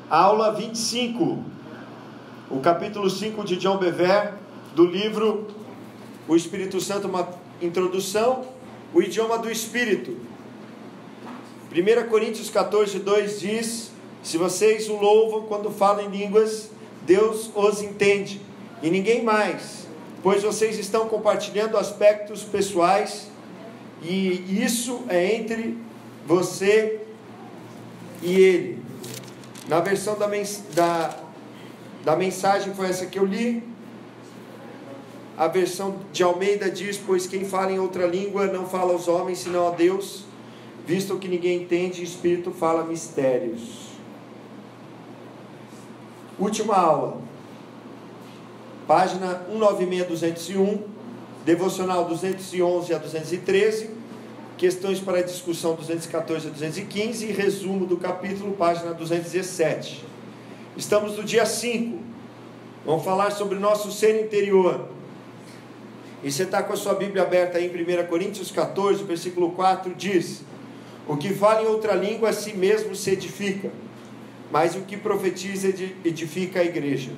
Aula 25, o capítulo 5 de John Bevere, do livro O Espírito Santo, uma introdução, o idioma do Espírito. 1 Coríntios 14, 2 diz: se vocês o louvam quando falam em línguas, Deus os entende, e ninguém mais, pois vocês estão compartilhando aspectos pessoais, e isso é entre você e Ele. Na versão da mensagem foi essa que eu li. A versão de Almeida diz: pois quem fala em outra língua não fala aos homens senão a Deus, visto que ninguém entende, o Espírito fala mistérios. Última aula, página 196-201, devocional 211 a 213, questões para discussão 214 a 215 e resumo do capítulo, página 217. Estamos no dia 5, vamos falar sobre o nosso ser interior. E você está com a sua Bíblia aberta aí em 1 Coríntios 14, versículo 4, diz: o que fala em outra língua a si mesmo se edifica, mas o que profetiza edifica a igreja.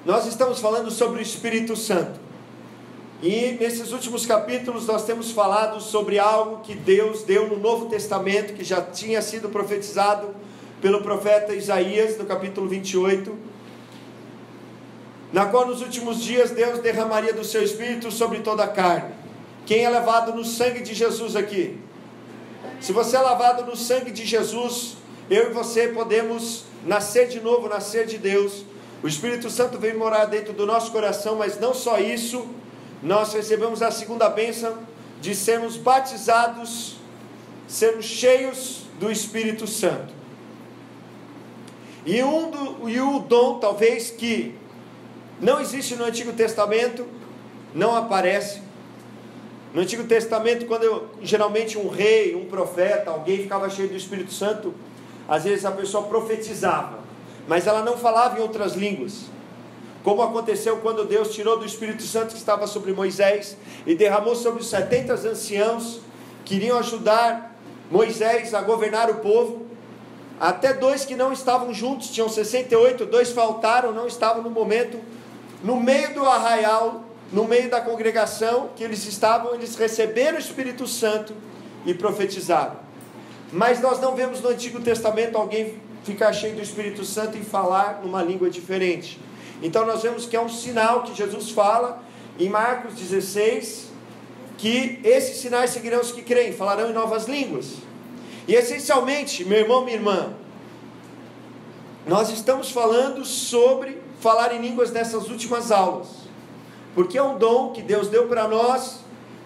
Nós estamos falando sobre o Espírito Santo. E nesses últimos capítulos nós temos falado sobre algo que Deus deu no Novo Testamento, que já tinha sido profetizado pelo profeta Isaías, no capítulo 28, na qual nos últimos dias Deus derramaria do seu Espírito sobre toda a carne. Quem é lavado no sangue de Jesus aqui? Se você é lavado no sangue de Jesus, eu e você podemos nascer de novo, nascer de Deus. O Espírito Santo vem morar dentro do nosso coração, mas não só isso, nós recebemos a segunda bênção de sermos batizados, sermos cheios do Espírito Santo. E o dom, talvez, que não existe no Antigo Testamento, não aparece. No Antigo Testamento, quando geralmente um rei, um profeta, alguém ficava cheio do Espírito Santo, às vezes a pessoa profetizava, mas ela não falava em outras línguas. Como aconteceu quando Deus tirou do Espírito Santo que estava sobre Moisés e derramou sobre os 70 anciãos que iriam ajudar Moisés a governar o povo. Até dois que não estavam juntos, tinham 68, dois faltaram, não estavam no momento, no meio do arraial, no meio da congregação que eles estavam, eles receberam o Espírito Santo e profetizaram. Mas nós não vemos no Antigo Testamento alguém ficar cheio do Espírito Santo e falar numa língua diferente. Então nós vemos que é um sinal que Jesus fala em Marcos 16, que esses sinais seguirão os que creem, falarão em novas línguas. E essencialmente, meu irmão, minha irmã, nós estamos falando sobre falar em línguas nessas últimas aulas, porque é um dom que Deus deu para nós,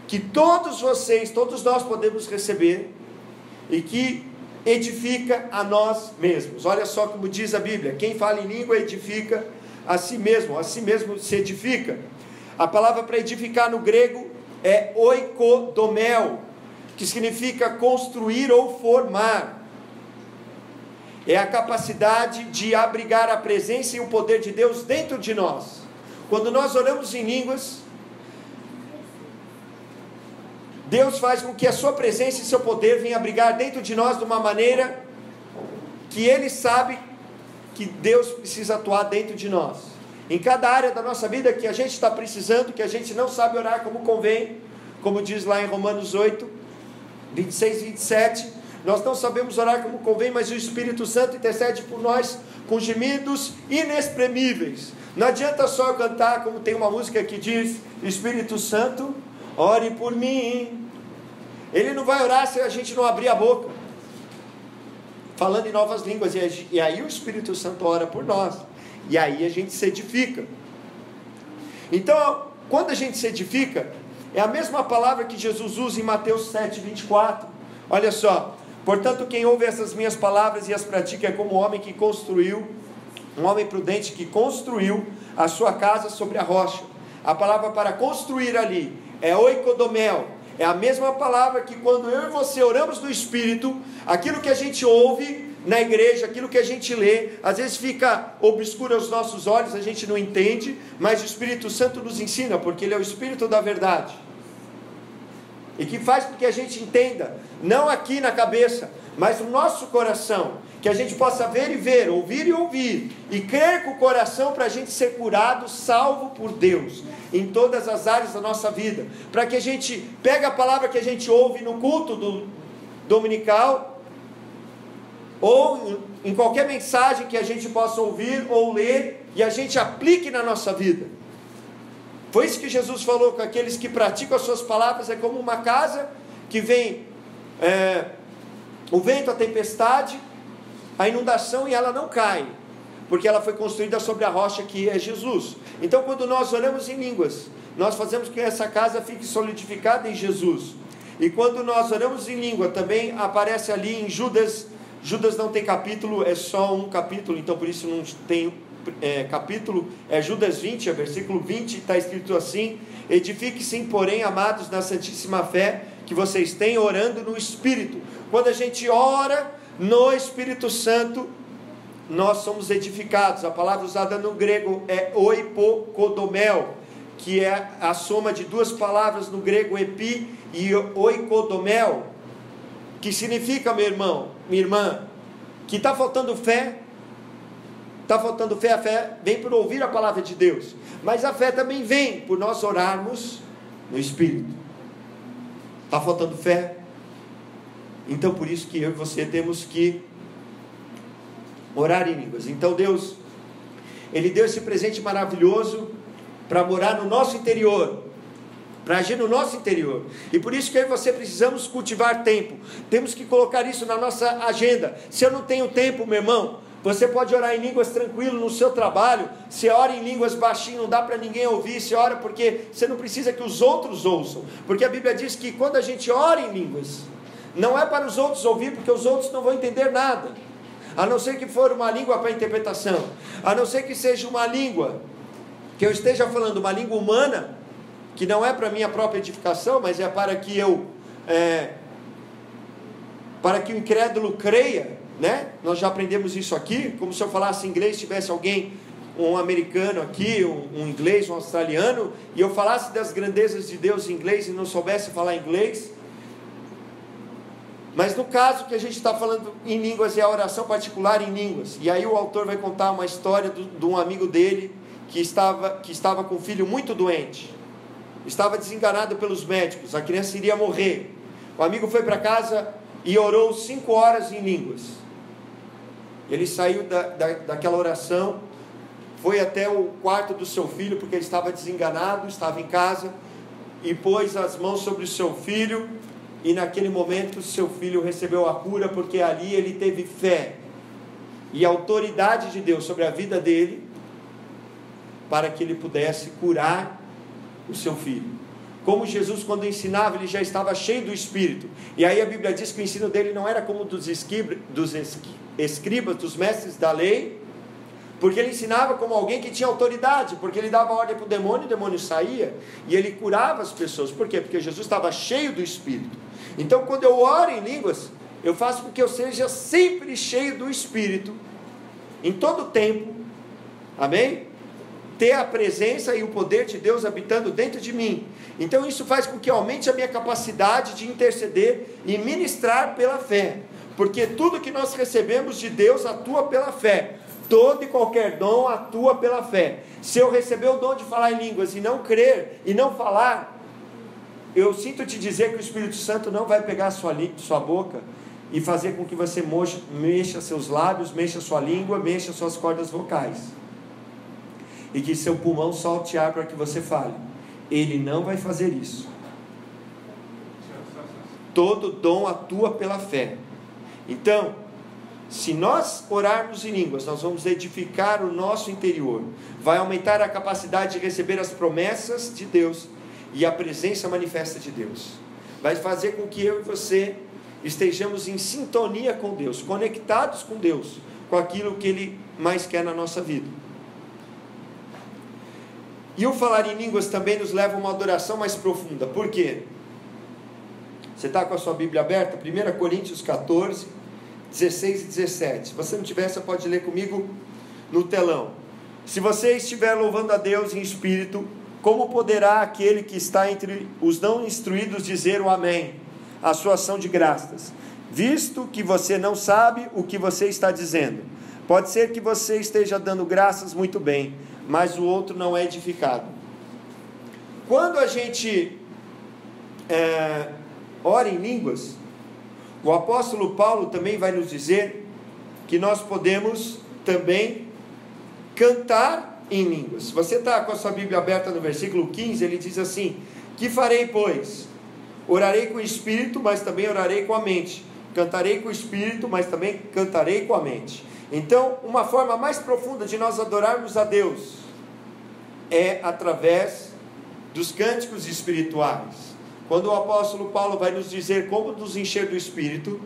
que todos vocês, todos nós podemos receber, e que edifica a nós mesmos. Olha só como diz a Bíblia: quem fala em língua edifica a si mesmo se edifica. A palavra para edificar no grego é oikodomel, que significa construir ou formar. É a capacidade de abrigar a presença e o poder de Deus dentro de nós. Quando nós oramos em línguas, Deus faz com que a sua presença e seu poder venham abrigar dentro de nós de uma maneira que Ele sabe que Deus precisa atuar dentro de nós, em cada área da nossa vida que a gente está precisando, que a gente não sabe orar como convém, como diz lá em Romanos 8, 26 e 27, nós não sabemos orar como convém, mas o Espírito Santo intercede por nós com gemidos inexprimíveis. Não adianta só cantar, como tem uma música que diz: Espírito Santo, ore por mim. Ele não vai orar se a gente não abrir a boca, falando em novas línguas, e aí o Espírito Santo ora por nós, e aí a gente se edifica. Então, quando a gente se edifica, é a mesma palavra que Jesus usa em Mateus 7, 24, olha só: portanto, quem ouve essas minhas palavras e as pratica é como um homem prudente que construiu a sua casa sobre a rocha. A palavra para construir ali é oikodomel, é a mesma palavra que quando eu e você oramos no Espírito, aquilo que a gente ouve na igreja, aquilo que a gente lê, às vezes fica obscuro aos nossos olhos, a gente não entende, mas o Espírito Santo nos ensina, porque Ele é o Espírito da verdade. e que faz com que a gente entenda, não aqui na cabeça, mas no nosso coração, que a gente possa ver e ver, ouvir e ouvir, e crer com o coração para a gente ser curado, salvo por Deus, em todas as áreas da nossa vida, para que a gente pegue a palavra que a gente ouve no culto dominical, ou em qualquer mensagem que a gente possa ouvir ou ler, e a gente aplique na nossa vida. Foi isso que Jesus falou, com aqueles que praticam as suas palavras, é como uma casa que vem o vento, a tempestade, a inundação, e ela não cai, porque ela foi construída sobre a rocha que é Jesus. Então, quando nós oramos em línguas, nós fazemos com que essa casa fique solidificada em Jesus. E quando nós oramos em língua, também aparece ali em Judas não tem capítulo, é só um capítulo, então por isso não tem capítulo, é Judas 20, versículo 20, está escrito assim: edifique-se, porém, amados, na santíssima fé que vocês têm, orando no Espírito. Quando a gente ora no Espírito Santo, nós somos edificados. A palavra usada no grego é oikodomel, que é a soma de duas palavras no grego, epi e oikodomel, que significa, meu irmão, minha irmã, que está faltando fé. Está faltando fé. A fé vem por ouvir a palavra de Deus, mas a fé também vem por nós orarmos no Espírito. Está faltando fé? Então por isso que eu e você temos que orar em línguas. Então Deus, Ele deu esse presente maravilhoso para morar no nosso interior, para agir no nosso interior. E por isso que eu e você precisamos cultivar tempo. Temos que colocar isso na nossa agenda. Se eu não tenho tempo, meu irmão, você pode orar em línguas tranquilo no seu trabalho. Você ora em línguas baixinho, não dá para ninguém ouvir. Você ora porque você não precisa que os outros ouçam, porque a Bíblia diz que quando a gente ora em línguas, não é para os outros ouvir, porque os outros não vão entender nada, a não ser que for uma língua para interpretação, a não ser que seja uma língua que eu esteja falando, uma língua humana, que não é para minha própria edificação, mas é para que para que o incrédulo creia, né? Nós já aprendemos isso aqui, como se eu falasse inglês, tivesse alguém, um americano aqui, um inglês, um australiano, e eu falasse das grandezas de Deus em inglês e não soubesse falar inglês. Mas no caso que a gente está falando em línguas, é a oração particular em línguas. E aí o autor vai contar uma história de um amigo dele que estava com um filho muito doente, estava desenganado pelos médicos, a criança iria morrer. O amigo foi para casa e orou 5 horas em línguas. Ele saiu daquela oração, foi até o quarto do seu filho, porque ele estava desenganado, estava em casa, e pôs as mãos sobre o seu filho, e naquele momento seu filho recebeu a cura, porque ali ele teve fé e autoridade de Deus sobre a vida dele, para que ele pudesse curar o seu filho. Como Jesus, quando ensinava, ele já estava cheio do Espírito. E aí a Bíblia diz que o ensino dele não era como dos escribas, dos mestres da lei, porque ele ensinava como alguém que tinha autoridade, porque ele dava ordem para o demônio saía, e ele curava as pessoas. Por quê? Porque Jesus estava cheio do Espírito. Então quando eu oro em línguas, eu faço com que eu seja sempre cheio do Espírito, em todo o tempo, amém? Ter a presença e o poder de Deus habitando dentro de mim. Então isso faz com que aumente a minha capacidade de interceder e ministrar pela fé, porque tudo que nós recebemos de Deus atua pela fé. Todo e qualquer dom atua pela fé. Se eu receber o dom de falar em línguas e não crer e não falar, eu sinto te dizer que o Espírito Santo não vai pegar sua boca e fazer com que você mexa seus lábios, mexa sua língua, mexa suas cordas vocais, e que seu pulmão solte ar para que você fale. Ele não vai fazer isso. Todo dom atua pela fé. Então, se nós orarmos em línguas, nós vamos edificar o nosso interior, vai aumentar a capacidade de receber as promessas de Deus e a presença manifesta de Deus. Vai fazer com que eu e você estejamos em sintonia com Deus, conectados com Deus, com aquilo que Ele mais quer na nossa vida. E o falar em línguas também nos leva a uma adoração mais profunda. Por quê? Você está com a sua Bíblia aberta? 1 Coríntios 14, 16 e 17. Se você não tiver, você pode ler comigo no telão. Se você estiver louvando a Deus em espírito, como poderá aquele que está entre os não instruídos dizer o amém, a sua ação de graças? visto que você não sabe o que você está dizendo. Pode ser que você esteja dando graças muito bem, mas o outro não é edificado. Quando a gente ora em línguas, o apóstolo Paulo também vai nos dizer que nós podemos também cantar em línguas. Você está com a sua Bíblia aberta no versículo 15, ele diz assim: que farei, pois? Orarei com o espírito, mas também orarei com a mente. Cantarei com o espírito, mas também cantarei com a mente. Então, uma forma mais profunda de nós adorarmos a Deus é através dos cânticos espirituais. Quando o apóstolo Paulo vai nos dizer como nos encher do espírito,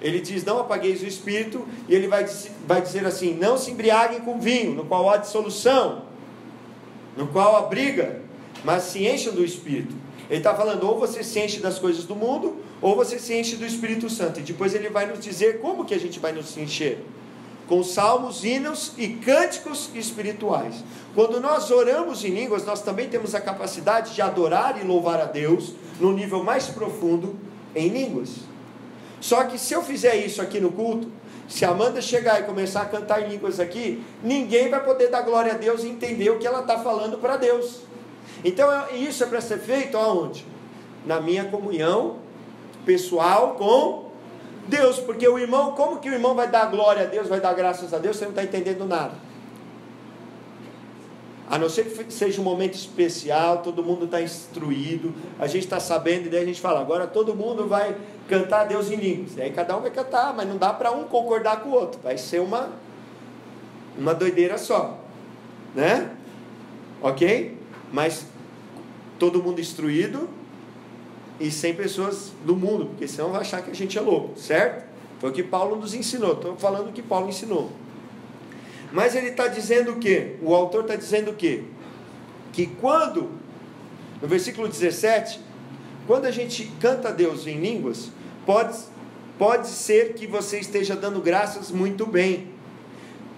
ele diz: não apagueis o espírito, e ele vai dizer assim: não se embriaguem com vinho, no qual há dissolução, no qual há briga, mas se encham do espírito. Ele está falando, ou você se enche das coisas do mundo, ou você se enche do Espírito Santo. E depois ele vai nos dizer como que a gente vai nos encher: com salmos, hinos e cânticos espirituais. Quando nós oramos em línguas, nós também temos a capacidade de adorar e louvar a Deus no nível mais profundo em línguas. Só que se eu fizer isso aqui no culto, se a Amanda chegar e começar a cantar em línguas aqui, ninguém vai poder dar glória a Deus e entender o que ela está falando para Deus. Então isso é para ser feito aonde? Na minha comunhão pessoal com Deus. Porque o irmão, como que o irmão vai dar glória a Deus, vai dar graças a Deus, você não está entendendo nada? A não ser que seja um momento especial, todo mundo está instruído, a gente está sabendo, e daí a gente fala, agora todo mundo vai cantar a Deus em línguas. E aí cada um vai cantar, mas não dá para um concordar com o outro, vai ser uma doideira só, né? Ok? Mas todo mundo instruído e sem pessoas do mundo, porque senão vai achar que a gente é louco, certo? Foi o que Paulo nos ensinou, estou falando o que Paulo ensinou. Mas ele está dizendo o quê? O autor está dizendo o quê? Que quando, no versículo 17, quando a gente canta a Deus em línguas, pode ser que você esteja dando graças muito bem.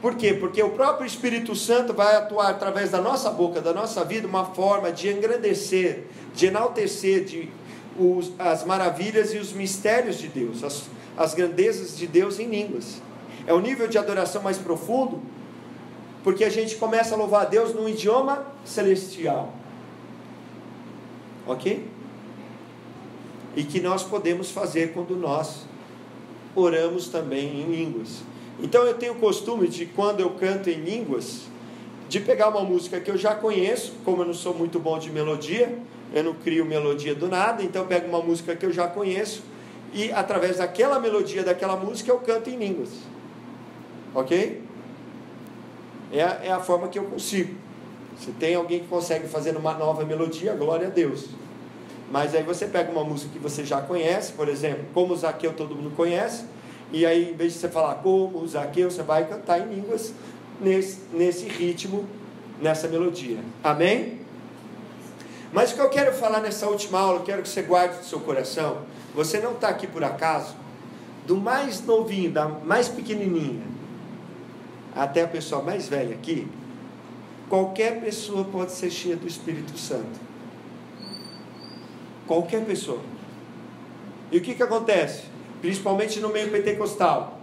Por quê? Porque o próprio Espírito Santo vai atuar através da nossa boca, da nossa vida, uma forma de engrandecer, de enaltecer as maravilhas e os mistérios de Deus, as grandezas de Deus em línguas. É o nível de adoração mais profundo, porque a gente começa a louvar a Deus num idioma celestial. Ok? E que nós podemos fazer quando nós oramos também em línguas. Então eu tenho o costume de, quando eu canto em línguas, de pegar uma música que eu já conheço. Como eu não sou muito bom de melodia, eu não crio melodia do nada, então eu pego uma música que eu já conheço, e através daquela melodia, daquela música, eu canto em línguas. Ok? É a forma que eu consigo. Se tem alguém que consegue fazer uma nova melodia, glória a Deus. Mas aí você pega uma música que você já conhece, por exemplo, como Zaqueu todo mundo conhece, e aí em vez de você falar como Zaqueu, você vai cantar em línguas nesse ritmo, nessa melodia. Amém? Mas o que eu quero falar nessa última aula, eu quero que você guarde no seu coração. Você não está aqui por acaso. Do mais novinho, da mais pequenininha, até a pessoa mais velha aqui, qualquer pessoa pode ser cheia do Espírito Santo. Qualquer pessoa. E o que acontece? Principalmente no meio pentecostal,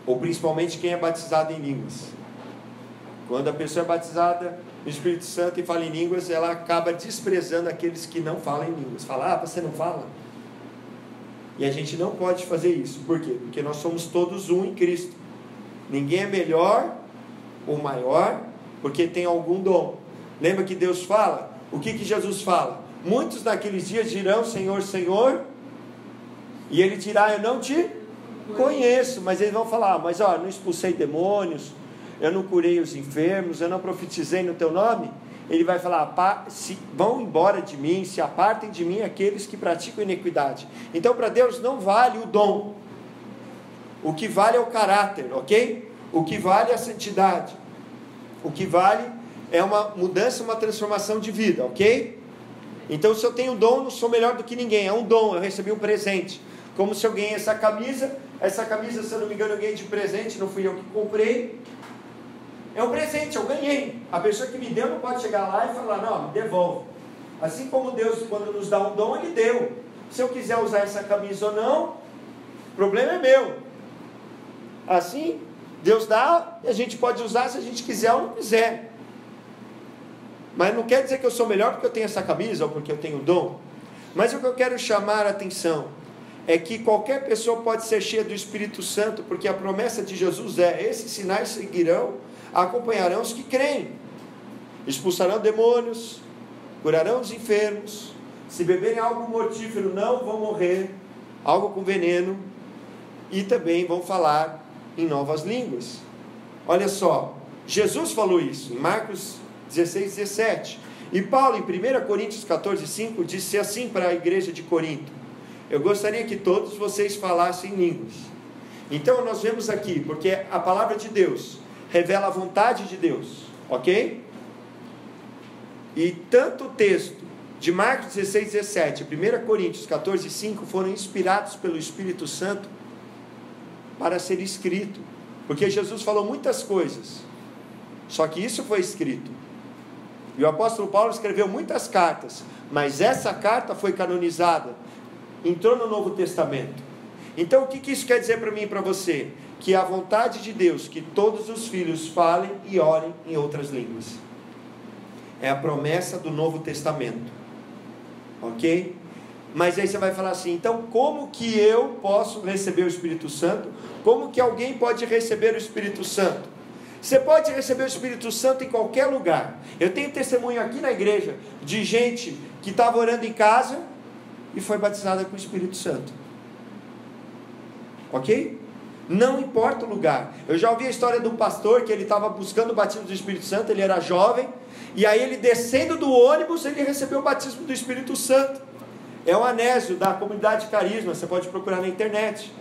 ou principalmente quem é batizado em línguas. Quando a pessoa é batizada no Espírito Santo e fala em línguas, ela acaba desprezando aqueles que não falam em línguas. Fala, você não fala? E a gente não pode fazer isso. Por quê? Porque nós somos todos um em Cristo. Ninguém é melhor ou maior porque tem algum dom. Lembra que Deus fala? O que Jesus fala? Muitos naqueles dias dirão, Senhor, Senhor, e Ele dirá, eu não te conheço. Mas eles vão falar, mas não expulsei demônios, eu não curei os enfermos, eu não profetizei no teu nome. Ele vai falar, vão embora de mim, se apartem de mim aqueles que praticam iniquidade. Então para Deus não vale o dom. O que vale é o caráter, ok? O que vale é a santidade. O que vale é uma mudança, uma transformação de vida, ok? Então se eu tenho um dom, eu não sou melhor do que ninguém. É um dom, eu recebi um presente. Como se eu ganhei essa camisa, se eu não me engano, eu ganhei de presente, não fui eu que comprei. É um presente, eu ganhei. A pessoa que me deu não pode chegar lá e falar, não, me devolve. Assim como Deus, quando nos dá um dom, Ele deu. Se eu quiser usar essa camisa ou não, O problema é meu. Assim, Deus dá, e a gente pode usar se a gente quiser ou não quiser. Mas não quer dizer que eu sou melhor porque eu tenho essa camisa ou porque eu tenho o dom. Mas o que eu quero chamar a atenção é que qualquer pessoa pode ser cheia do Espírito Santo, porque a promessa de Jesus é: esses sinais seguirão, acompanharão os que creem. Expulsarão demônios, curarão os enfermos, se beberem algo mortífero não vão morrer, algo com veneno, e também vão falar em novas línguas. Olha só, Jesus falou isso em Marcos 16, 17. E Paulo, em 1 Coríntios 14, 5, disse assim para a igreja de Corinto: eu gostaria que todos vocês falassem línguas. Então nós vemos aqui, porque a palavra de Deus revela a vontade de Deus, ok? E tanto o texto de Marcos 16, 17 e 1 Coríntios 14, 5 foram inspirados pelo Espírito Santo para ser escrito, porque Jesus falou muitas coisas, só que isso foi escrito. E o apóstolo Paulo escreveu muitas cartas, mas essa carta foi canonizada, entrou no Novo Testamento. Então o que isso quer dizer para mim e para você? Que a vontade de Deus, que todos os filhos falem e orem em outras línguas, é a promessa do Novo Testamento, ok? Mas aí você vai falar assim: então como que eu posso receber o Espírito Santo? Como que alguém pode receber o Espírito Santo? Você pode receber o Espírito Santo em qualquer lugar. Eu tenho testemunho aqui na igreja de gente que estava orando em casa e foi batizada com o Espírito Santo, ok? Não importa o lugar. Eu já ouvi a história de um pastor que ele estava buscando o batismo do Espírito Santo. Ele era jovem, e aí ele descendo do ônibus, ele recebeu o batismo do Espírito Santo. É o Anésio da comunidade Carisma, você pode procurar na internet.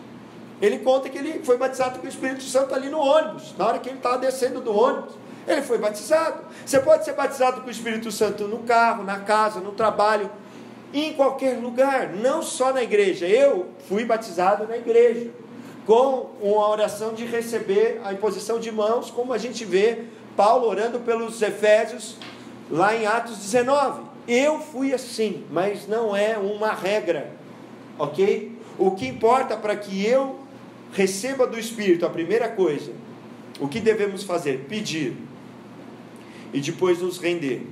Ele conta que ele foi batizado com o Espírito Santo ali no ônibus. Na hora que ele estava descendo do ônibus, ele foi batizado. Você pode ser batizado com o Espírito Santo no carro, na casa, no trabalho, em qualquer lugar, não só na igreja. Eu fui batizado na igreja, com uma oração de receber a imposição de mãos, como a gente vê Paulo orando pelos Efésios lá em Atos 19. Eu fui assim, mas não é uma regra, ok? O que importa para que eu receba do Espírito, a primeira coisa, o que devemos fazer? Pedir, e depois nos render.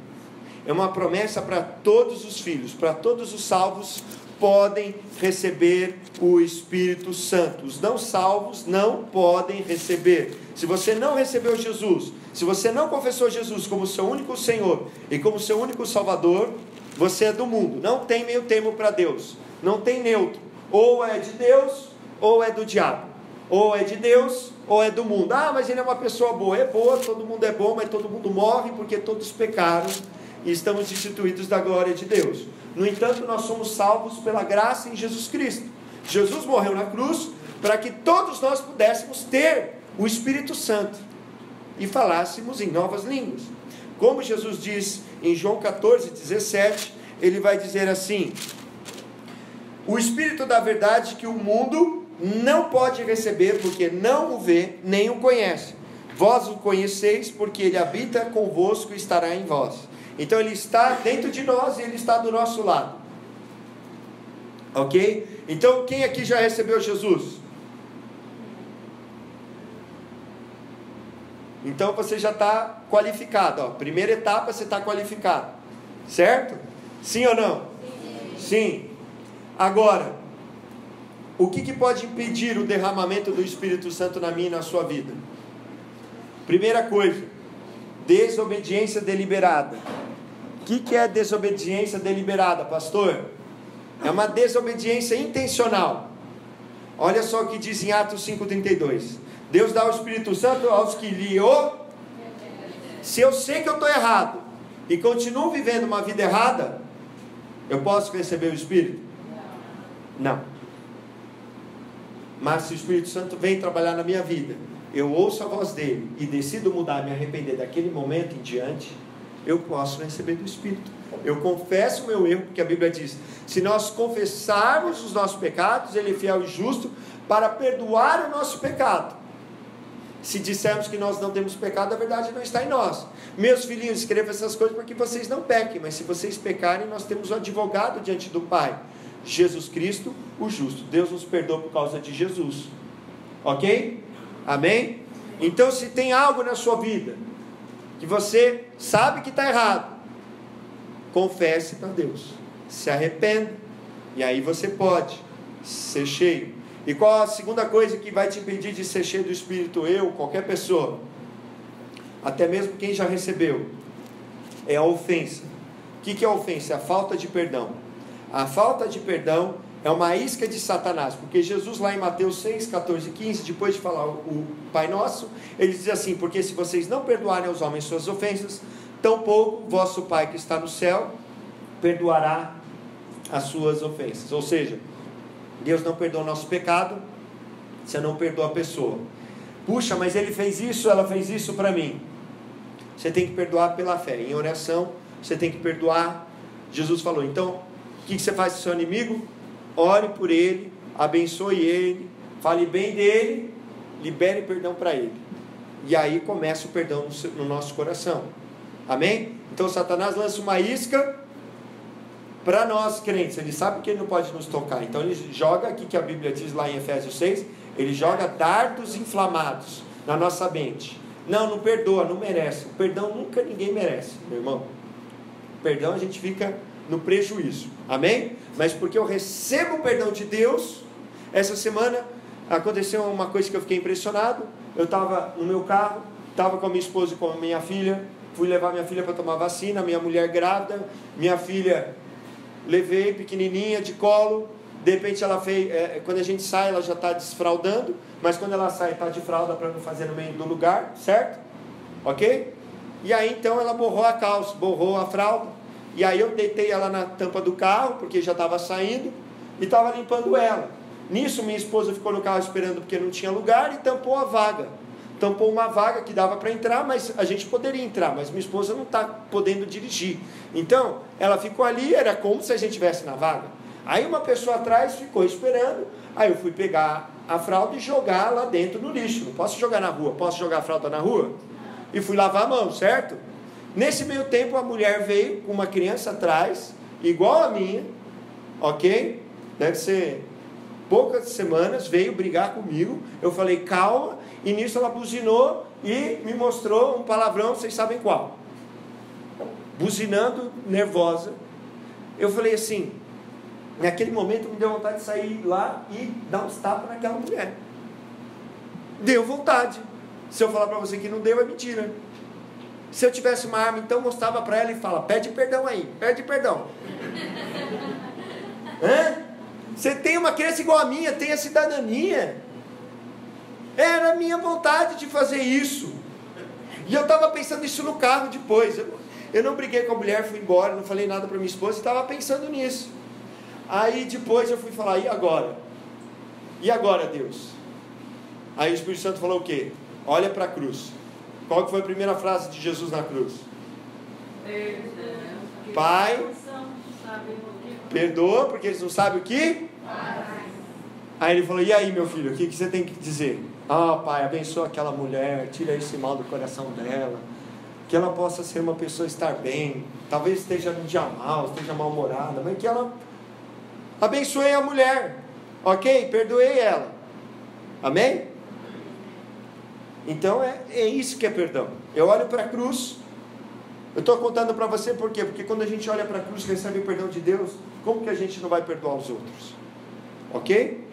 É uma promessa para todos os filhos, para todos os salvos podem receber o Espírito Santo. Os não salvos não podem receber. Se você não recebeu Jesus, se você não confessou Jesus como seu único Senhor e como seu único Salvador, você é do mundo. Não tem meio termo para Deus, não tem neutro. Ou é de Deus ou é do diabo, ou é de Deus ou é do mundo. Ah, mas ele é uma pessoa boa. É boa, todo mundo é bom, mas todo mundo morre porque todos pecaram e estamos destituídos da glória de Deus. No entanto, nós somos salvos pela graça em Jesus Cristo. Jesus morreu na cruz para que todos nós pudéssemos ter o Espírito Santo e falássemos em novas línguas. Como Jesus diz em João 14, 17, ele vai dizer assim: o Espírito da verdade que o mundo não pode receber, porque não o vê, nem o conhece. Vós o conheceis, porque ele habita convosco e estará em vós. Então ele está dentro de nós e ele está do nosso lado, ok? Então quem aqui já recebeu Jesus? Então você já está qualificado, ó. Primeira etapa, você está qualificado, certo? Sim ou não? Sim. Agora, o que pode impedir o derramamento do Espírito Santo na minha e na sua vida? Primeira coisa, desobediência deliberada. O que é desobediência deliberada, pastor? É uma desobediência intencional. Olha só o que diz em Atos 5,32. Deus dá o Espírito Santo aos que lhe o... Se eu sei que eu estou errado e continuo vivendo uma vida errada, eu posso receber o Espírito? Não. Mas se o Espírito Santo vem trabalhar na minha vida, eu ouço a voz dele e decido mudar, me arrepender daquele momento em diante, eu posso receber do Espírito. Eu confesso o meu erro, porque a Bíblia diz: se nós confessarmos os nossos pecados, ele é fiel e justo para perdoar o nosso pecado. Se dissermos que nós não temos pecado, a verdade não está em nós. Meus filhinhos, escrevam essas coisas para que vocês não pequem, mas se vocês pecarem, nós temos um advogado diante do Pai, Jesus Cristo, o justo. Deus nos perdoa por causa de Jesus. Ok? Amém? Então, se tem algo na sua vida que você sabe que está errado, confesse para Deus, se arrependa, e aí você pode ser cheio. E qual a segunda coisa que vai te impedir de ser cheio do Espírito? Eu, qualquer pessoa, até mesmo quem já recebeu, é a ofensa. O que é a ofensa? É a falta de perdão. A falta de perdão é uma isca de Satanás, porque Jesus lá em Mateus 6, 14 e 15, depois de falar o Pai Nosso, ele diz assim: porque se vocês não perdoarem aos homens suas ofensas, tampouco vosso Pai que está no céu perdoará as suas ofensas. Ou seja, Deus não perdoa o nosso pecado, você não perdoa a pessoa. Puxa, mas ele fez isso, ela fez isso para mim. Você tem que perdoar pela fé, em oração, você tem que perdoar. Jesus falou, então, o que você faz com o seu inimigo? Ore por ele, abençoe ele, fale bem dele, libere perdão para ele. E aí começa o perdão no nosso coração. Amém? Então Satanás lança uma isca para nós crentes. Ele sabe que ele não pode nos tocar. Então ele joga, aqui que a Bíblia diz lá em Efésios 6, ele joga dardos inflamados na nossa mente. Não perdoa, não merece. O perdão nunca ninguém merece, meu irmão. O perdão a gente fica no prejuízo. Amém? Mas porque eu recebo o perdão de Deus, essa semana aconteceu uma coisa que eu fiquei impressionado. Eu estava no meu carro, estava com a minha esposa e com a minha filha, fui levar minha filha para tomar vacina, minha mulher grávida, minha filha levei pequenininha de colo, de repente ela fez, quando a gente sai ela já está desfraldando, mas quando ela sai está de fralda para não fazer no meio do lugar, certo? Ok? E aí então ela borrou a calça, borrou a fralda, e aí eu deitei ela na tampa do carro, porque já estava saindo, e estava limpando ela. Nisso minha esposa ficou no carro esperando porque não tinha lugar e tampou a vaga. Tampou uma vaga que dava para entrar, mas a gente poderia entrar, mas minha esposa não está podendo dirigir. Então, ela ficou ali, era como se a gente estivesse na vaga. Aí uma pessoa atrás ficou esperando, aí eu fui pegar a fralda e jogar lá dentro no lixo. Não posso jogar na rua, posso jogar a fralda na rua? E fui lavar a mão, certo? Nesse meio tempo a mulher veio com uma criança atrás, igual a minha, ok? Deve ser poucas semanas, veio brigar comigo. Eu falei, calma, e nisso ela buzinou e me mostrou um palavrão, vocês sabem qual. Buzinando, nervosa. Eu falei assim, naquele momento me deu vontade de sair lá e dar uns tapas naquela mulher. Deu vontade. Se eu falar para você que não deu, é mentira. Se eu tivesse uma arma, então mostrava para ela e fala, pede perdão aí, pede perdão. Você tem uma criança igual a minha, tem a cidadania. Era a minha vontade de fazer isso. E eu estava pensando isso no carro depois. Eu não briguei com a mulher, fui embora, não falei nada para minha esposa, e estava pensando nisso. Aí depois eu fui falar, e agora? E agora, Deus? Aí o Espírito Santo falou o quê? Olha para a cruz. Qual que foi a primeira frase de Jesus na cruz? Pai, perdoa, porque eles não sabem o que? Aí ele falou, e aí meu filho, o que você tem que dizer? Pai, abençoa aquela mulher, tira esse mal do coração dela, que ela possa ser uma pessoa, estar bem, talvez esteja num dia mal, esteja mal-humorada, mas que ela abençoe a mulher, ok? Perdoei ela, amém? Então é isso que é perdão. Eu olho para a cruz, eu estou contando para você por quê? Porque quando a gente olha para a cruz e recebe o perdão de Deus, como que a gente não vai perdoar os outros? Ok?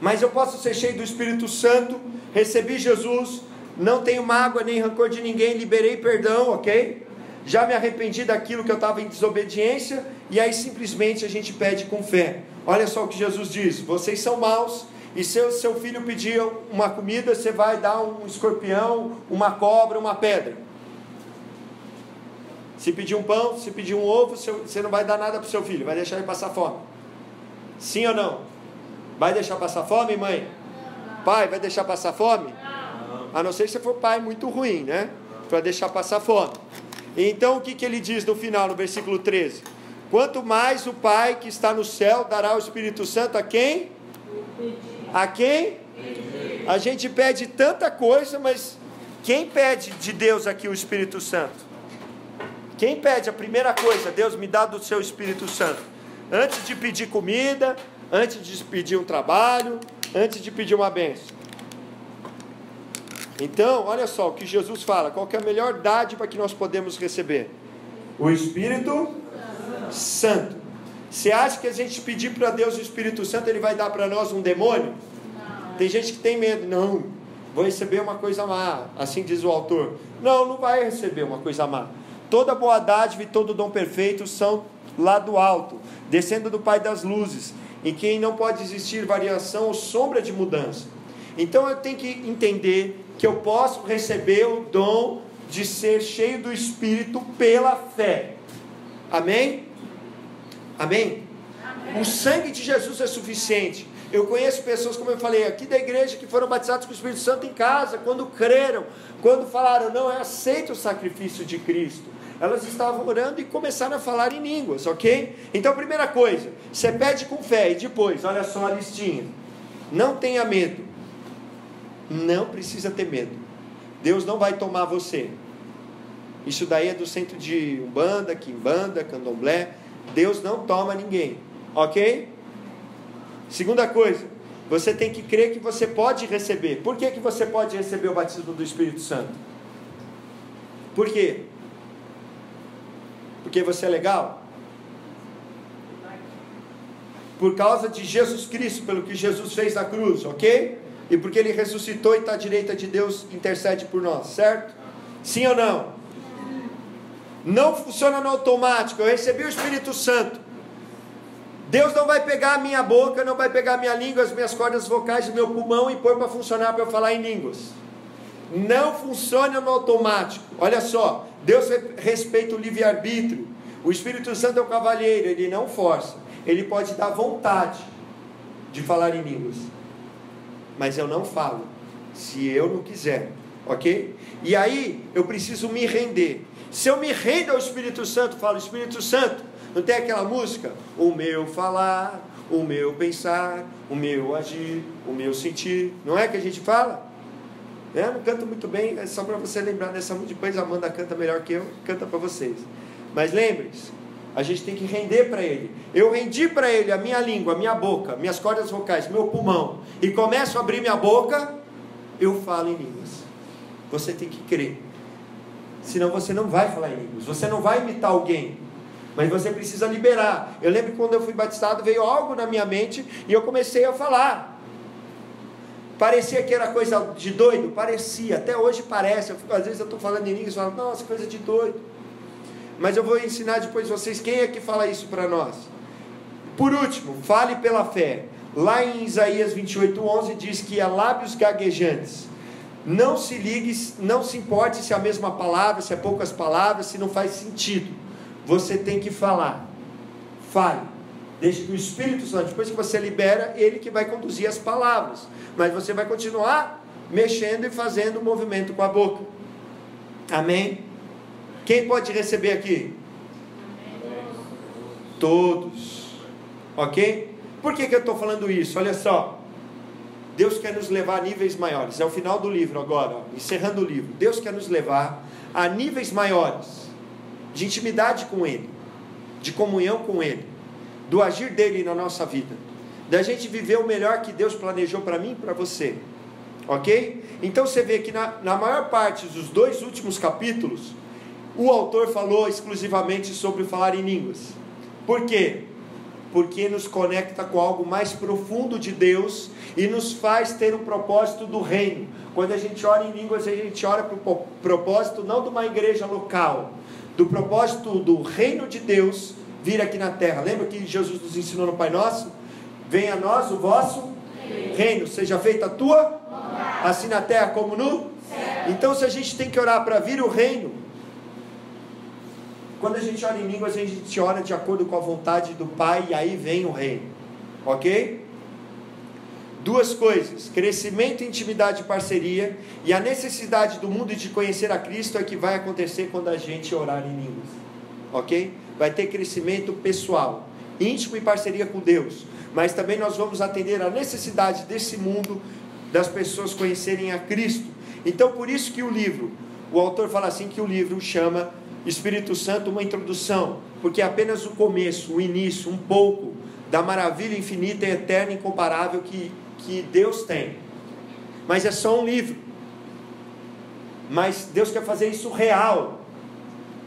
Mas eu posso ser cheio do Espírito Santo, recebi Jesus, não tenho mágoa nem rancor de ninguém, liberei perdão, ok? Já me arrependi daquilo que eu estava em desobediência, e aí simplesmente a gente pede com fé. Olha só o que Jesus diz, vocês são maus, e se seu filho pedir uma comida, você vai dar um escorpião, uma cobra, uma pedra. Se pedir um pão, se pedir um ovo, você não vai dar nada para o seu filho, vai deixar ele passar fome. Sim ou não? Vai deixar passar fome, mãe? Pai, vai deixar passar fome? A não ser que você for pai muito ruim, né? Para deixar passar fome. Então o que ele diz no final, no versículo 13? Quanto mais o Pai que está no céu dará o Espírito Santo a quem? A quem? A gente pede tanta coisa, mas quem pede de Deus aqui o Espírito Santo? Quem pede a primeira coisa? Deus me dá do seu Espírito Santo. Antes de pedir comida, antes de pedir um trabalho, antes de pedir uma bênção. Então, olha só o que Jesus fala, qual que é a melhor dádiva que nós podemos receber? O Espírito Santo. Você acha que a gente pedir para Deus o Espírito Santo, Ele vai dar para nós um demônio? Não. Tem gente que tem medo, não, vou receber uma coisa má, assim diz o autor. Não, não vai receber uma coisa má. Toda boa dádiva e todo dom perfeito são lá do alto, descendo do Pai das luzes, em quem não pode existir variação ou sombra de mudança. Então eu tenho que entender que eu posso receber o dom de ser cheio do Espírito pela fé. Amém? Amém? Amém. O sangue de Jesus é suficiente. Eu conheço pessoas, como eu falei, aqui da igreja, que foram batizadas com o Espírito Santo em casa, quando creram, quando falaram, não, eu aceito o sacrifício de Cristo. Elas estavam orando e começaram a falar em línguas, ok? Então, primeira coisa, você pede com fé e depois, olha só a listinha. Não tenha medo. Não precisa ter medo. Deus não vai tomar você. Isso daí é do centro de Umbanda, Quimbanda, Candomblé. Deus não toma ninguém, ok? Segunda coisa, você tem que crer que você pode receber. Por que você pode receber o batismo do Espírito Santo? Por quê? Porque você é legal? Por causa de Jesus Cristo, pelo que Jesus fez na cruz, ok? E porque Ele ressuscitou e está à direita de Deus, intercede por nós, certo? Sim ou não? Não funciona no automático. Eu recebi o Espírito Santo. Deus não vai pegar a minha boca, não vai pegar a minha língua, as minhas cordas vocais, o meu pulmão e pôr para funcionar para eu falar em línguas. Não funciona no automático. Olha só, Deus respeita o livre-arbítrio. O Espírito Santo é o cavalheiro, Ele não força. Ele pode dar vontade de falar em línguas, mas eu não falo, se eu não quiser, ok? E aí, eu preciso me render. Se eu me rendo ao Espírito Santo, falo, Espírito Santo, não tem aquela música? O meu falar, o meu pensar, o meu agir, o meu sentir. Não é que a gente fala? Eu não canto muito bem, é só para você lembrar dessa música. Depois a Amanda canta melhor que eu, canta para vocês. Mas lembre-se, a gente tem que render para Ele. Eu rendi para Ele a minha língua, a minha boca, minhas cordas vocais, meu pulmão, e começo a abrir minha boca, eu falo em línguas. Você tem que crer. Senão você não vai falar em línguas, você não vai imitar alguém, mas você precisa liberar. Eu lembro que quando eu fui batizado, veio algo na minha mente e eu comecei a falar. Parecia que era coisa de doido? Parecia, até hoje parece. Às vezes eu estou falando em línguas e falo, nossa, coisa de doido. Mas eu vou ensinar depois vocês quem é que fala isso para nós. Por último, fale pela fé. Lá em Isaías 28:11 diz que há lábios gaguejantes. Não se ligue, não se importe se é a mesma palavra, se é poucas palavras, se não faz sentido. Você tem que falar. Fale. Deixe que o Espírito Santo, depois que você libera, Ele que vai conduzir as palavras. Mas você vai continuar mexendo e fazendo o movimento com a boca. Amém? Quem pode receber aqui? Todos. Ok? Por que eu estou falando isso? Olha só. Deus quer nos levar a níveis maiores. É o final do livro agora, ó, encerrando o livro. Deus quer nos levar a níveis maiores de intimidade com Ele, de comunhão com Ele, do agir dEle na nossa vida, da gente viver o melhor que Deus planejou para mim e para você. Ok? Então você vê que na maior parte dos 2 últimos capítulos, o autor falou exclusivamente sobre falar em línguas. Por quê? Porque nos conecta com algo mais profundo de Deus e nos faz ter um propósito do reino. Quando a gente ora em línguas, a gente ora para o propósito não de uma igreja local, do propósito do reino de Deus vir aqui na terra. Lembra que Jesus nos ensinou no Pai Nosso? Venha a nós o vosso reino, seja feita a tua, assim na terra como no céu. Então se a gente tem que orar para vir o reino, quando a gente ora em línguas, a gente ora de acordo com a vontade do Pai, e aí vem o reino, ok? 2 coisas, crescimento, intimidade e parceria, e a necessidade do mundo de conhecer a Cristo é que vai acontecer quando a gente orar em línguas, ok? Vai ter crescimento pessoal, íntimo e parceria com Deus, mas também nós vamos atender a necessidade desse mundo, das pessoas conhecerem a Cristo. Então por isso que o autor fala assim, que o livro chama Espírito Santo, uma introdução, porque é apenas o começo, o início, um pouco da maravilha infinita, eterna e incomparável que Deus tem. Mas é só um livro. Mas Deus quer fazer isso real,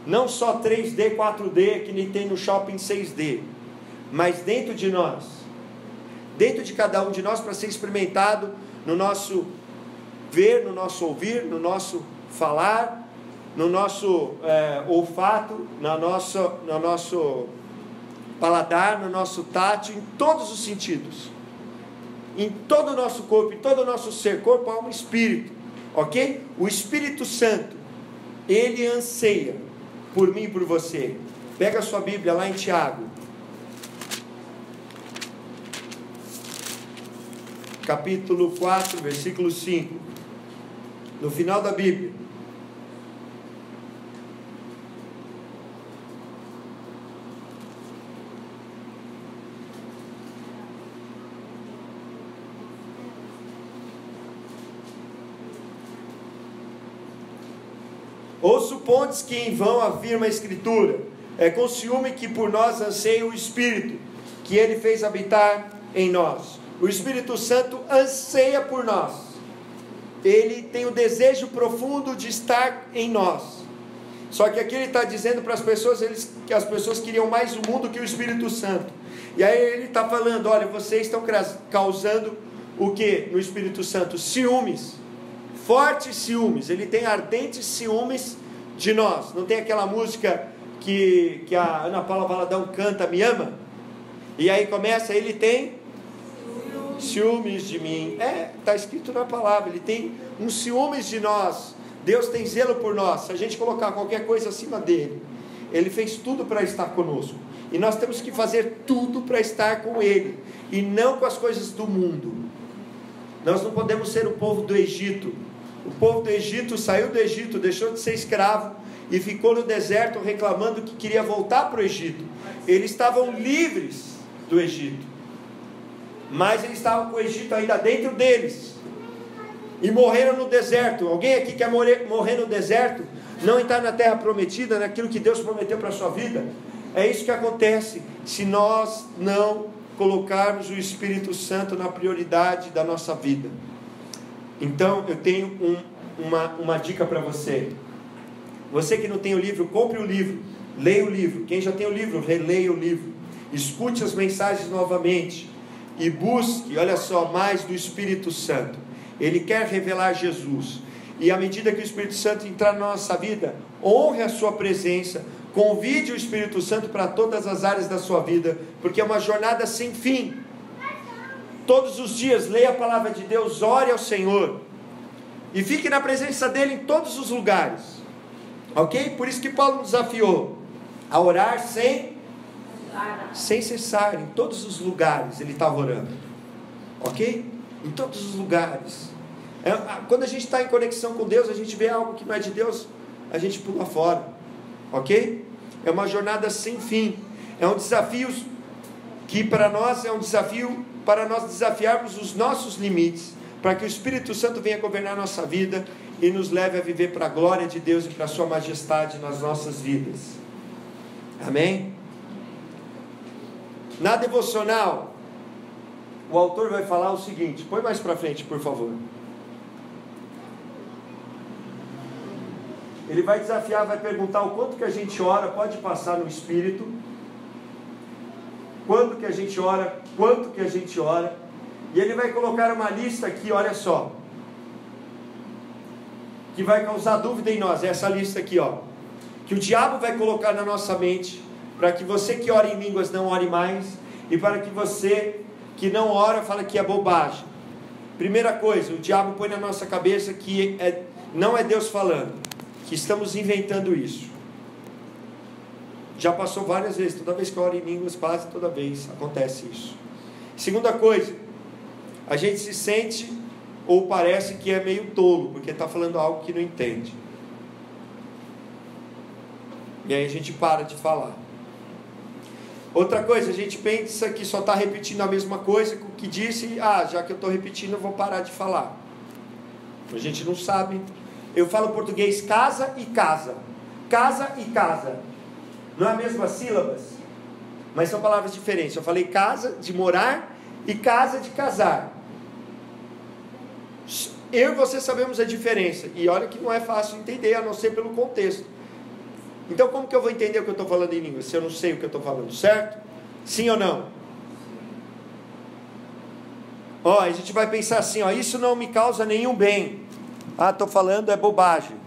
não só 3D, 4D, que nem tem no shopping 6D, mas dentro de nós, dentro de cada um de nós, para ser experimentado no nosso ver, no nosso ouvir, no nosso falar, no nosso olfato, no nosso paladar, no nosso tato, em todos os sentidos, em todo o nosso corpo, em todo o nosso ser, corpo, alma e espírito, ok? O Espírito Santo, ele anseia por mim e por você. Pega a sua Bíblia lá em Tiago, capítulo 4, versículo 5, no final da Bíblia. Ou supondes que em vão afirma a Escritura, é com ciúme que por nós anseia o Espírito, que Ele fez habitar em nós. O Espírito Santo anseia por nós, Ele tem o desejo profundo de estar em nós. Só que aqui Ele está dizendo para as pessoas, que as pessoas queriam mais o mundo que o Espírito Santo. E aí Ele está falando, olha, vocês estão causando o que no Espírito Santo? Ciúmes. Fortes ciúmes, ele tem ardentes ciúmes de nós. Não tem aquela música que a Ana Paula Valadão canta, Me Ama? E aí começa, ele tem ciúmes de mim. Está escrito na palavra, ele tem um ciúmes de nós. Deus tem zelo por nós. Se a gente colocar qualquer coisa acima dele, ele fez tudo para estar conosco. E nós temos que fazer tudo para estar com ele, e não com as coisas do mundo. Nós não podemos ser o povo do Egito. O povo do Egito saiu do Egito, deixou de ser escravo e ficou no deserto reclamando que queria voltar para o Egito. Eles estavam livres do Egito, mas eles estavam com o Egito ainda dentro deles e morreram no deserto. Alguém aqui quer morrer no deserto? Não entrar na terra prometida, naquilo que Deus prometeu para a sua vida? É isso que acontece se nós não colocarmos o Espírito Santo na prioridade da nossa vida. Então eu tenho uma dica para você. Você que não tem o livro, compre o livro, leia o livro. Quem já tem o livro, releia o livro, escute as mensagens novamente e busque, olha só, mais do Espírito Santo. Ele quer revelar Jesus, e à medida que o Espírito Santo entrar na nossa vida, honre a sua presença, convide o Espírito Santo para todas as áreas da sua vida, porque é uma jornada sem fim. Todos os dias leia a palavra de Deus, ore ao Senhor e fique na presença dele em todos os lugares, ok? Por isso que Paulo nos desafiou a orar sem cessar. Em todos os lugares ele estava orando, ok? Em todos os lugares. Quando a gente está em conexão com Deus, a gente vê algo que não é de Deus, a gente pula fora, ok? É uma jornada sem fim. É um desafio que para nós é um desafio para nós desafiarmos os nossos limites, para que o Espírito Santo venha governar a nossa vida e nos leve a viver para a glória de Deus e para a sua majestade nas nossas vidas. Amém? Na devocional, o autor vai falar o seguinte, põe mais para frente, por favor. Ele vai desafiar, vai perguntar o quanto que a gente ora, pode passar no Espírito, quando que a gente ora, quanto que a gente ora, e ele vai colocar uma lista aqui, olha só, que vai causar dúvida em nós, essa lista aqui, ó, que o diabo vai colocar na nossa mente, para que você que ora em línguas não ore mais, e para que você que não ora fala que é bobagem. Primeira coisa, o diabo põe na nossa cabeça que não é Deus falando, que estamos inventando isso. Já passou várias vezes, toda vez que eu oro em línguas, quase toda vez acontece isso. Segunda coisa, a gente se sente ou parece que é meio tolo, porque está falando algo que não entende. E aí a gente para de falar. Outra coisa, a gente pensa que só está repetindo a mesma coisa que disse, já que eu estou repetindo, eu vou parar de falar. A gente não sabe. Eu falo português casa e casa. Casa e casa. Não é a mesma sílabas, mas são palavras diferentes. Eu falei casa de morar e casa de casar. Eu e você sabemos a diferença. E olha que não é fácil entender, a não ser pelo contexto. Então como que eu vou entender o que eu estou falando em língua, se eu não sei o que eu estou falando, certo? Sim ou não? Ó, a gente vai pensar assim, ó, isso não me causa nenhum bem. Ah, estou falando é bobagem.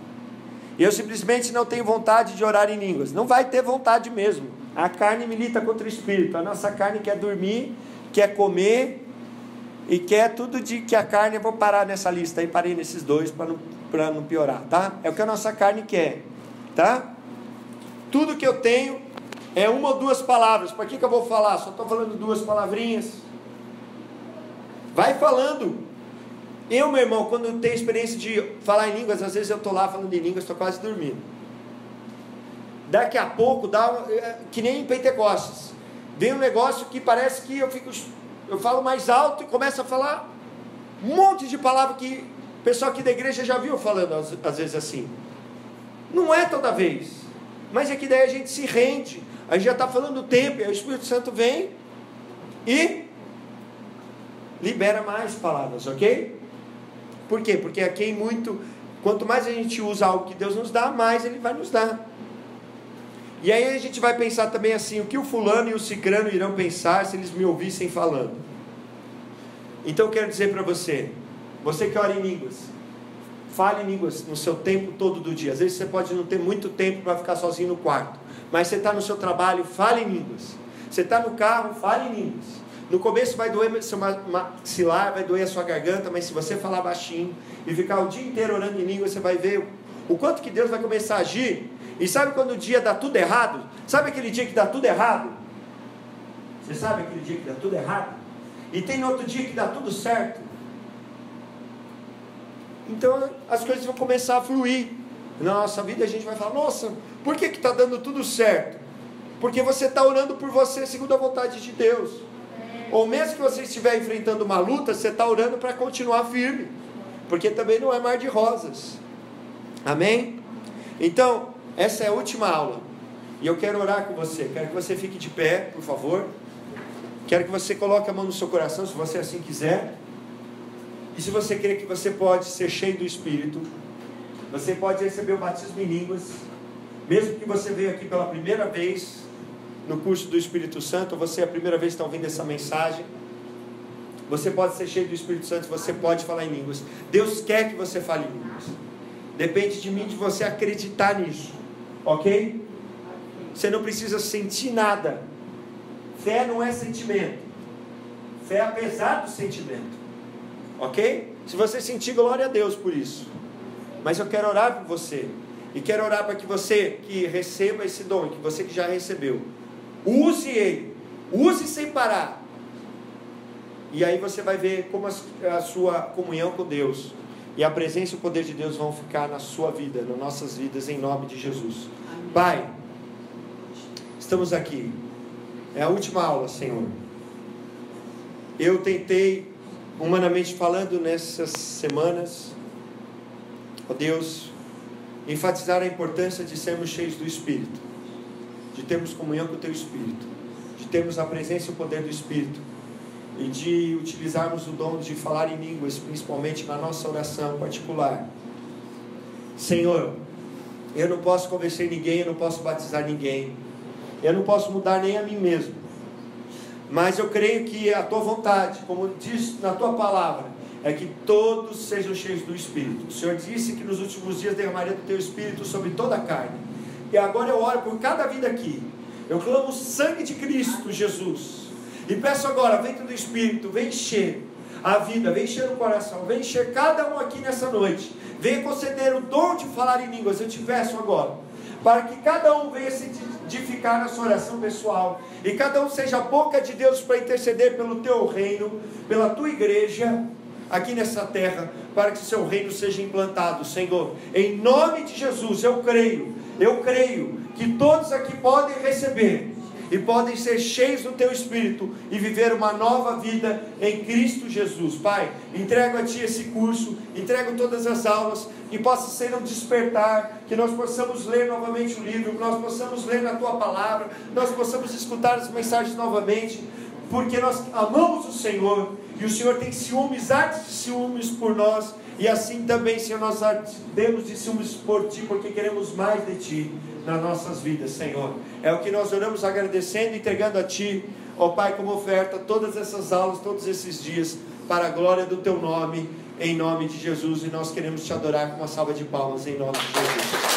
Eu simplesmente não tenho vontade de orar em línguas. Não vai ter vontade mesmo. A carne milita contra o espírito. A nossa carne quer dormir, quer comer e quer tudo de que a carne... Eu vou parar nessa lista aí, parei nesses dois para não piorar, tá? É o que a nossa carne quer, tá? Tudo que eu tenho é uma ou duas palavras. Para que eu vou falar? Só estou falando duas palavrinhas. Vai falando. Eu, meu irmão, quando eu tenho experiência de falar em línguas, às vezes eu estou lá falando em línguas, estou quase dormindo. Daqui a pouco, que nem em Pentecostes, vem um negócio que parece que eu falo mais alto e começo a falar um monte de palavras que o pessoal aqui da igreja já viu falando às vezes assim. Não é toda vez, mas é que daí a gente se rende, a gente já está falando o tempo, e aí o Espírito Santo vem e libera mais palavras, ok? Por quê? Porque aqui quanto mais a gente usa algo que Deus nos dá, mais Ele vai nos dar. E aí a gente vai pensar também assim, o que o fulano e o cicrano irão pensar se eles me ouvissem falando? Então eu quero dizer para você que ora em línguas, fale em línguas no seu tempo todo do dia. Às vezes você pode não ter muito tempo para ficar sozinho no quarto, mas você está no seu trabalho, fale em línguas. Você está no carro, fale em línguas. No começo vai doer seu maxilar, vai doer a sua garganta, mas se você falar baixinho e ficar o dia inteiro orando em língua, você vai ver o quanto que Deus vai começar a agir. E sabe quando o dia dá tudo errado? Sabe aquele dia que dá tudo errado? Você sabe aquele dia que dá tudo errado? E tem outro dia que dá tudo certo? Então as coisas vão começar a fluir na nossa vida. A gente vai falar, nossa, por que está dando tudo certo? Porque você está orando por você segundo a vontade de Deus. Ou mesmo que você estiver enfrentando uma luta, você está orando para continuar firme, porque também não é mar de rosas. Amém? Então, essa é a última aula, e eu quero orar com você. Quero que você fique de pé, por favor. Quero que você coloque a mão no seu coração, se você assim quiser. E se você crê que você pode ser cheio do Espírito, você pode receber o batismo em línguas, mesmo que você veio aqui pela primeira vez no curso do Espírito Santo, você é a primeira vez que está ouvindo essa mensagem, você pode ser cheio do Espírito Santo, você pode falar em línguas. Deus quer que você fale em línguas. Depende de mim, de você acreditar nisso, ok? Você não precisa sentir nada. Fé não é sentimento, fé é apesar do sentimento, ok? Se você sentir, glória a Deus por isso. Mas eu quero orar por você, e quero orar para que você que receba esse dom, que você que já recebeu, use ele, use sem parar. E aí você vai ver como a sua comunhão com Deus e a presença e o poder de Deus vão ficar na sua vida, nas nossas vidas, em nome de Jesus. Amém. Pai, estamos aqui, é a última aula, Senhor. Eu tentei, humanamente falando, nessas semanas, ó Deus, enfatizar a importância de sermos cheios do Espírito, de termos comunhão com o Teu Espírito, de termos a presença e o poder do Espírito, e de utilizarmos o dom de falar em línguas, principalmente na nossa oração particular. Senhor, eu não posso convencer ninguém, eu não posso batizar ninguém, eu não posso mudar nem a mim mesmo, mas eu creio que a Tua vontade, como diz na Tua palavra, é que todos sejam cheios do Espírito. O Senhor disse que nos últimos dias derramaria do Teu Espírito sobre toda a carne. E agora eu oro por cada vida aqui. Eu clamo o sangue de Cristo Jesus. E peço agora, vem do Espírito, vem encher a vida, vem encher o coração, vem encher cada um aqui nessa noite. Venha conceder o dom de falar em línguas. Eu te peço agora, para que cada um venha se edificar na sua oração pessoal. E cada um seja a boca de Deus para interceder pelo Teu reino, pela Tua igreja, aqui nessa terra, para que o Seu reino seja implantado, Senhor. Em nome de Jesus, eu creio que todos aqui podem receber, e podem ser cheios do Teu Espírito e viver uma nova vida em Cristo Jesus. Pai, entrego a Ti esse curso, entrego todas as aulas, que possa ser um despertar, que nós possamos ler novamente o livro, que nós possamos ler na Tua Palavra, nós possamos escutar as mensagens novamente, porque nós amamos o Senhor, e o Senhor tem ciúmes, artes de ciúmes por nós, e assim também, Senhor, nós temos de ciúmes por Ti, porque queremos mais de Ti nas nossas vidas, Senhor. É o que nós oramos agradecendo, entregando a Ti, ó Pai, como oferta, todas essas aulas, todos esses dias, para a glória do Teu nome, em nome de Jesus, e nós queremos Te adorar com uma salva de palmas, em nome de Jesus.